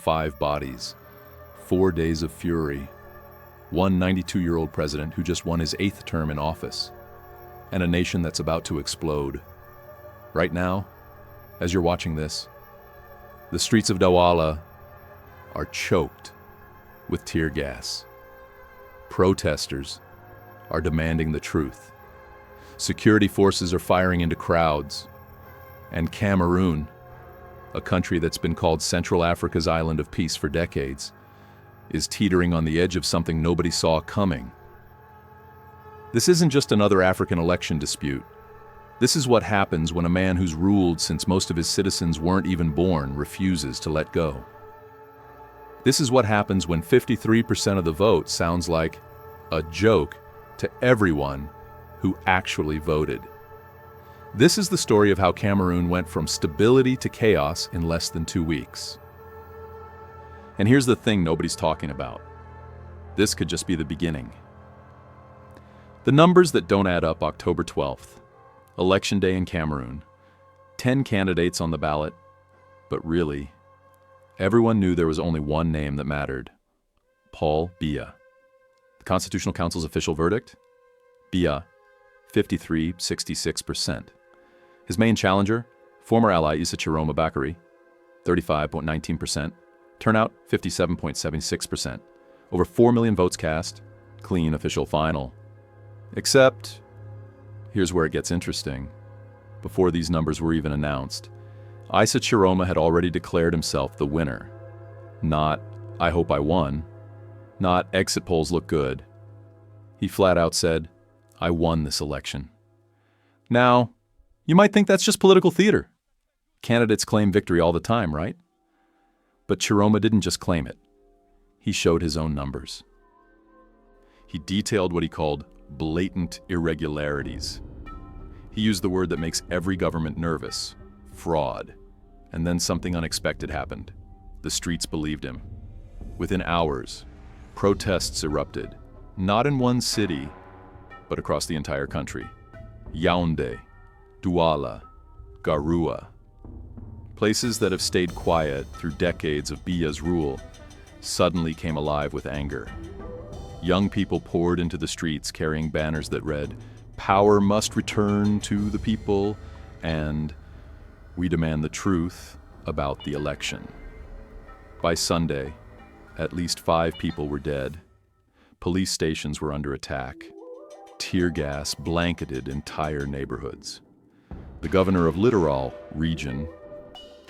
5 bodies, 4 days of fury, one 92-year-old president who just won his 8th term in office, and a nation that's about to explode. Right now, as you're watching this, the streets of Douala are choked with tear gas. Protesters are demanding the truth. Security forces are firing into crowds. And Cameroon, a country that's been called Central Africa's island of peace for decades, is teetering on the edge of something nobody saw coming. This isn't just another African election dispute. This is what happens when a man who's ruled since most of his citizens weren't even born refuses to let go. This is what happens when 53% of the vote sounds like a joke to everyone who actually voted. This is the story of how Cameroon went from stability to chaos in less than 2 weeks. And here's the thing nobody's talking about. This could just be the beginning. The numbers that don't add up: October 12th, Election Day in Cameroon, 10 candidates on the ballot, but really, everyone knew there was only one name that mattered: Paul Biya. The Constitutional Council's official verdict? Biya, 53.66%. His main challenger, former ally Issa Tchiroma Bakary, 35.19%. Turnout, 57.76%. Over 4 million votes cast. Clean official final. Except, here's where it gets interesting. Before these numbers were even announced, Issa Tchiroma had already declared himself the winner. Not, "I hope I won." Not, "Exit polls look good." He flat out said, "I won this election." Now, you might think that's just political theater. Candidates claim victory all the time, right? But Tchiroma didn't just claim it. He showed his own numbers. He detailed what he called blatant irregularities. He used the word that makes every government nervous: fraud. And then something unexpected happened. The streets believed him. Within hours, protests erupted, not in one city, but across the entire country. Yaoundé, Douala, Garoua. Places that have stayed quiet through decades of Biya's rule suddenly came alive with anger. Young people poured into the streets carrying banners that read, "Power must return to the people," and "We demand the truth about the election." By Sunday, at least 5 people were dead. Police stations were under attack. Tear gas blanketed entire neighborhoods. The governor of Littoral region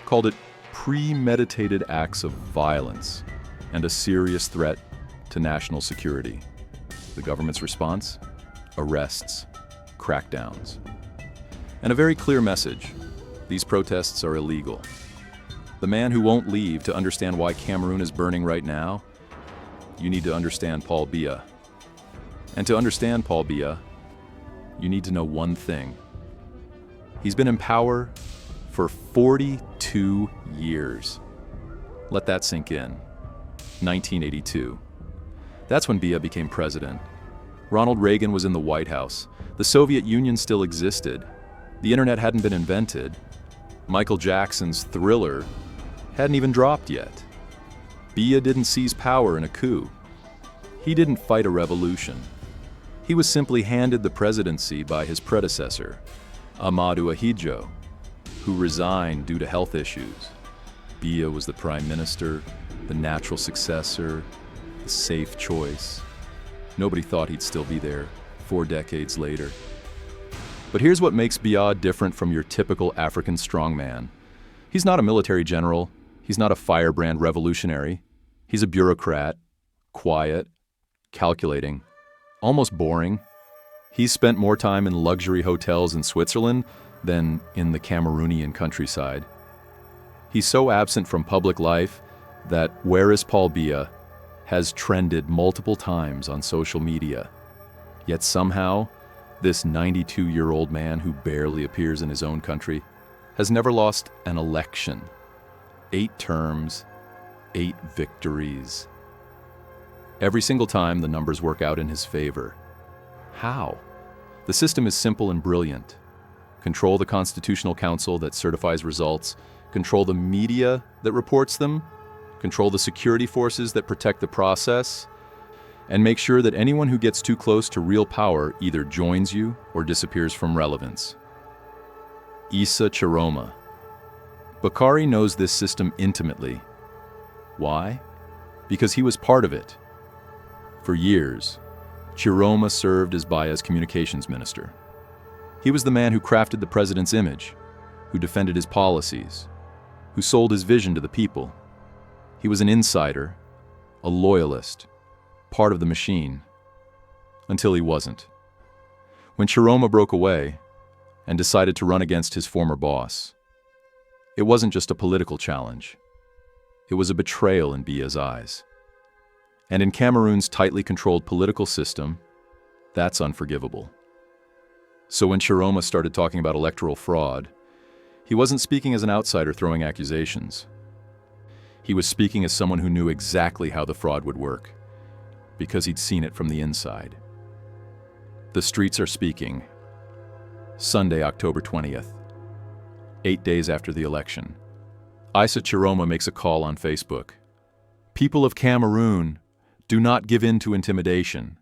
called it premeditated acts of violence and a serious threat to national security. The government's response? Arrests, crackdowns. And a very clear message: these protests are illegal. The man who won't leave to understand why Cameroon is burning right now, you need to understand Paul Biya. And to understand Paul Biya, you need to know one thing. He's been in power for 42 years. Let that sink in. 1982. That's when Biya became president. Ronald Reagan was in the White House. The Soviet Union still existed. The internet hadn't been invented. Michael Jackson's Thriller hadn't even dropped yet. Biya didn't seize power in a coup. He didn't fight a revolution. He was simply handed the presidency by his predecessor, Amadou Ahidjo, who resigned due to health issues. Biya was the prime minister, the natural successor, the safe choice. Nobody thought he'd still be there 4 decades later. But here's what makes Biya different from your typical African strongman. He's not a military general. He's not a firebrand revolutionary. He's a bureaucrat, quiet, calculating, almost boring. He's spent more time in luxury hotels in Switzerland than in the Cameroonian countryside. He's so absent from public life that "Where is Paul Biya?" has trended multiple times on social media. Yet somehow, this 92-year-old man who barely appears in his own country has never lost an election. 8 terms, 8 victories. Every single time, the numbers work out in his favor. How? The system is simple and brilliant. Control the Constitutional Council that certifies results, control the media that reports them, control the security forces that protect the process, and make sure that anyone who gets too close to real power either joins you or disappears from relevance. Issa Tchiroma Bakary knows this system intimately. Why? Because he was part of it. For years, Tchiroma served as Biya's communications minister. He was the man who crafted the president's image, who defended his policies, who sold his vision to the people. He was an insider, a loyalist, part of the machine, until he wasn't. When Tchiroma broke away and decided to run against his former boss, it wasn't just a political challenge. It was a betrayal in Biya's eyes. And in Cameroon's tightly controlled political system, that's unforgivable. So when Tchiroma started talking about electoral fraud, he wasn't speaking as an outsider throwing accusations. He was speaking as someone who knew exactly how the fraud would work, because he'd seen it from the inside. The streets are speaking. Sunday, October 20th, 8 days after the election. Issa Tchiroma makes a call on Facebook. People of Cameroon, do not give in to intimidation.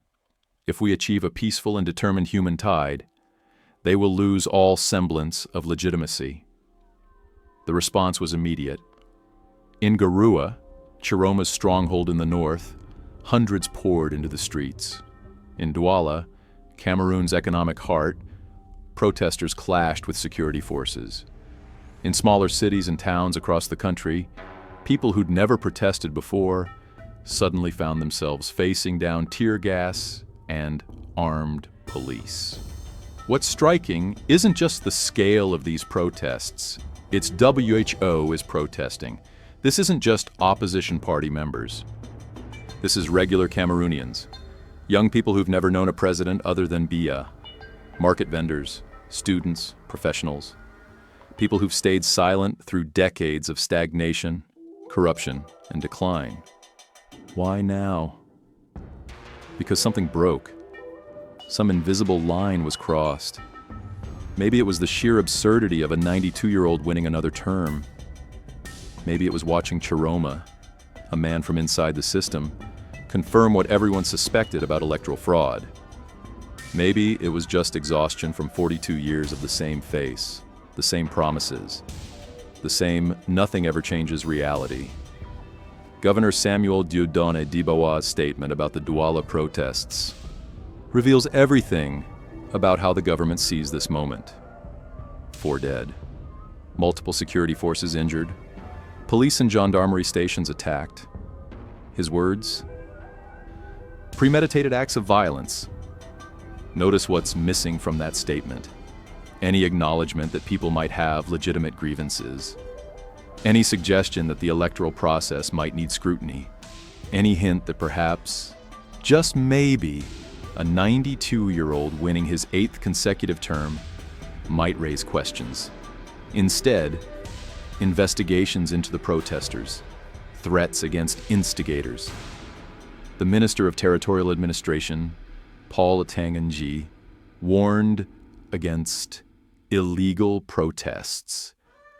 If we achieve a peaceful and determined human tide, they will lose all semblance of legitimacy. The response was immediate. In Garoua, Tchiroma's stronghold in the north, hundreds poured into the streets. In Douala, Cameroon's economic heart, protesters clashed with security forces. In smaller cities and towns across the country, people who'd never protested before suddenly found themselves facing down tear gas and armed police. What's striking isn't just the scale of these protests, it's WHO is protesting. This isn't just opposition party members. This is regular Cameroonians, young people who've never known a president other than Biya, market vendors, students, professionals, people who've stayed silent through decades of stagnation, corruption, and decline. Why now? Because something broke. Some invisible line was crossed. Maybe it was the sheer absurdity of a 92-year-old winning another term. Maybe it was watching Tchiroma, a man from inside the system, confirm what everyone suspected about electoral fraud. Maybe it was just exhaustion from 42 years of the same face, the same promises, the same nothing ever changes reality. Governor Samuel Dieudonné Dibawa's statement about the Douala protests reveals everything about how the government sees this moment. 4 dead, multiple security forces injured, police and gendarmerie stations attacked. His words? Premeditated acts of violence. Notice what's missing from that statement. Any acknowledgement that people might have legitimate grievances. Any suggestion that the electoral process might need scrutiny. Any hint that perhaps, just maybe, a 92-year-old winning his 8th consecutive term might raise questions. Instead, investigations into the protesters, threats against instigators. The Minister of Territorial Administration, Paul Biya, warned against illegal protests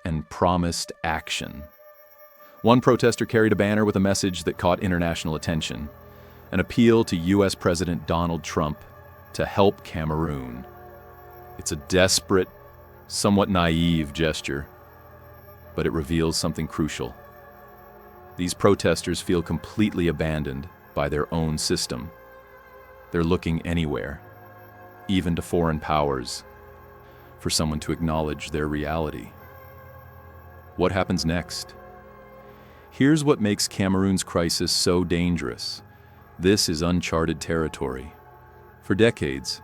and promised action. One protester carried a banner with a message that caught international attention, an appeal to US President Donald Trump to help Cameroon. It's a desperate, somewhat naive gesture, but it reveals something crucial. These protesters feel completely abandoned by their own system. They're looking anywhere, even to foreign powers, for someone to acknowledge their reality. What happens next? Here's what makes Cameroon's crisis so dangerous. This is uncharted territory. For decades,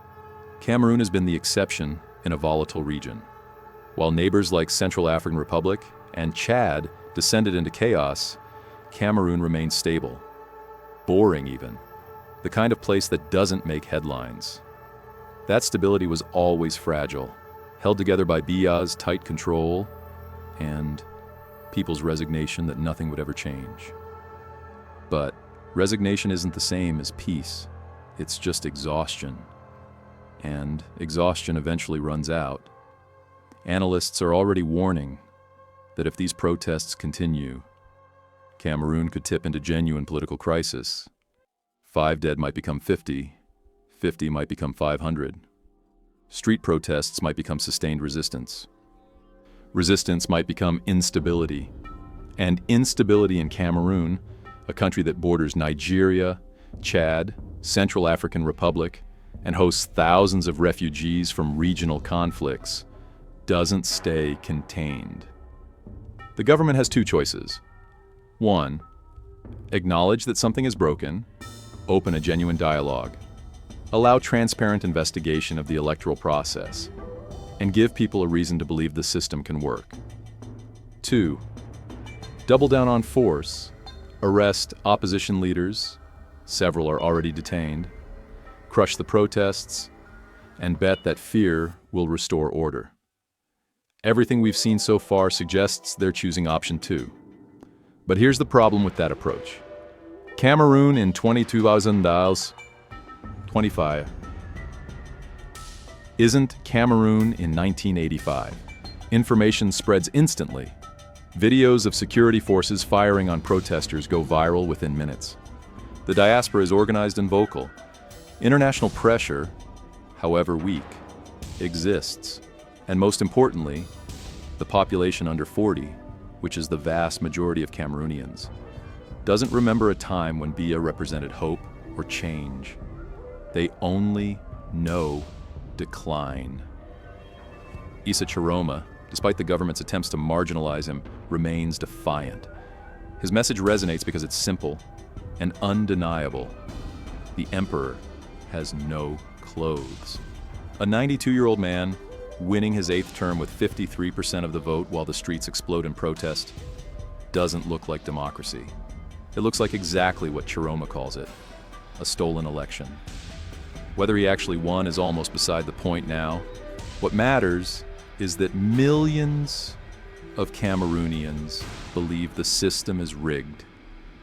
Cameroon has been the exception in a volatile region. While neighbors like Central African Republic and Chad descended into chaos, Cameroon remained stable. Boring even. The kind of place that doesn't make headlines. That stability was always fragile, held together by Biya's tight control and people's resignation that nothing would ever change. But resignation isn't the same as peace. It's just exhaustion. And exhaustion eventually runs out. Analysts are already warning that if these protests continue, Cameroon could tip into genuine political crisis. 5 dead might become 50, 50 might become 500. Street protests might become sustained resistance. Resistance might become instability. And instability in Cameroon, a country that borders Nigeria, Chad, Central African Republic, and hosts thousands of refugees from regional conflicts, doesn't stay contained. The government has 2 choices. 1, acknowledge that something is broken, open a genuine dialogue, allow transparent investigation of the electoral process, and give people a reason to believe the system can work. 2, double down on force, arrest opposition leaders, several are already detained, crush the protests, and bet that fear will restore order. Everything we've seen so far suggests they're choosing option 2. But here's the problem with that approach. Cameroon in 2025 isn't Cameroon in 1985. Information spreads instantly. Videos of security forces firing on protesters go viral within minutes. The diaspora is organized and vocal. International pressure, however weak, exists. And most importantly, the population under 40, which is the vast majority of Cameroonians, doesn't remember a time when Biya represented hope or change. They only know decline. Issa Tchiroma, despite the government's attempts to marginalize him, remains defiant. His message resonates because it's simple and undeniable. The emperor has no clothes. A 92-year-old man winning his 8th term with 53% of the vote while the streets explode in protest doesn't look like democracy. It looks like exactly what Tchiroma calls it, a stolen election. Whether he actually won is almost beside the point now. What matters is that millions of Cameroonians believe the system is rigged,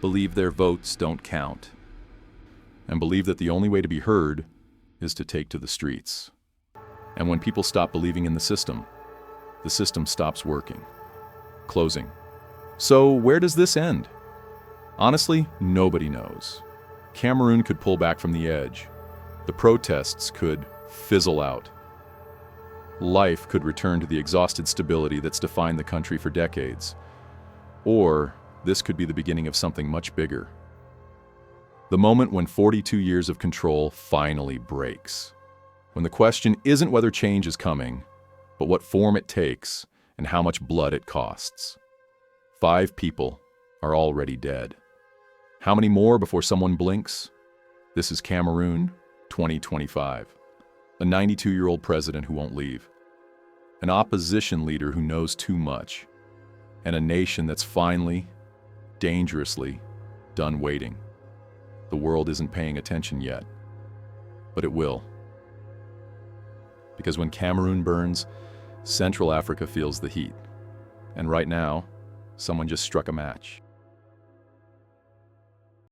believe their votes don't count, and believe that the only way to be heard is to take to the streets. And when people stop believing in the system stops working. Closing. So where does this end? Honestly, nobody knows. Cameroon could pull back from the edge. The protests could fizzle out. Life could return to the exhausted stability that's defined the country for decades. Or this could be the beginning of something much bigger. The moment when 42 years of control finally breaks. When the question isn't whether change is coming, but what form it takes and how much blood it costs. 5 people are already dead. How many more before someone blinks? This is Cameroon, 2025. A 92-year-old president who won't leave. An opposition leader who knows too much. And a nation that's finally, dangerously, done waiting. The world isn't paying attention yet, but it will. Because when Cameroon burns, Central Africa feels the heat. And right now, someone just struck a match.